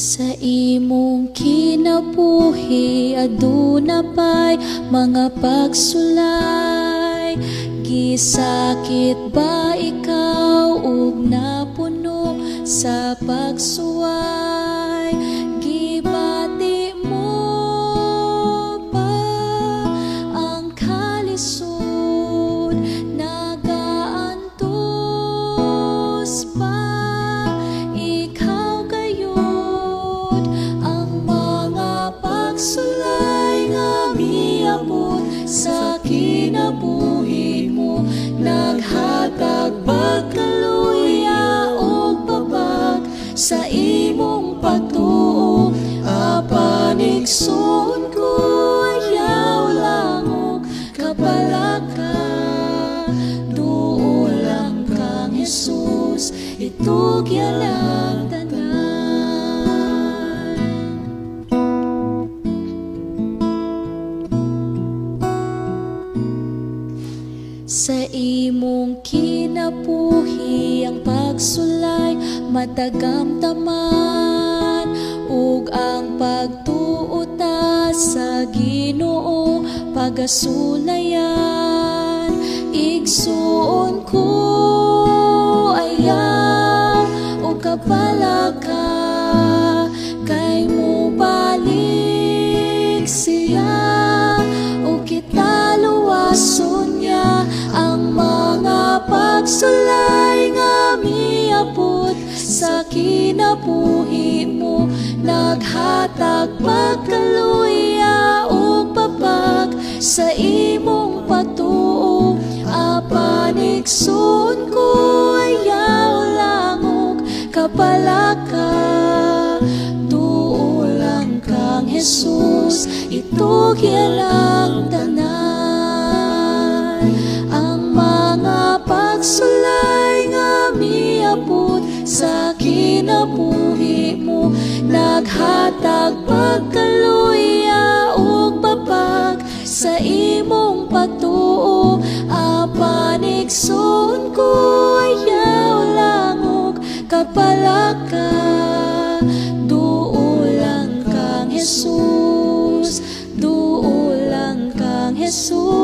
Sa imong kinabuhi aduna pay mga pagsulay. Gisakit ba ikaw ug napuno sa pagsuway? Gibati mo ba ang kalisod? Nagaantos ba ikaw gayud? Ang mga pagsulay nga miabot sa kinabuhi mo, naghatag pagkaluya o babag sa imong pagtuo. Apan igsoon ko ayaw lang og kabalaka, duol lang kang Jesus, itugya lang tanan. Sa imong kinabuhi ang pagsulay matagamtaman, ug ang pagtuota sa Ginoo pagasulayan. Igsuon ko ayaw o kabalaka, kay mo balik siya o kita luwason niya. Ang mga pagsulay nga miabot sa kinabuhi mo, naghatag pagkaluya o babag sa imong patuo. Apan igsoon ko ayaw lang og kabalaka, duol lang kang Jesus, itugya lang tanan. Pagsulay nga miabot sa kinabuhi mo, naghatag pagkaluya o babag sa imong patuo. Apan igsoon ko ayaw lang og kabalaka, duol lang kang Jesus, duol lang kang Jesus.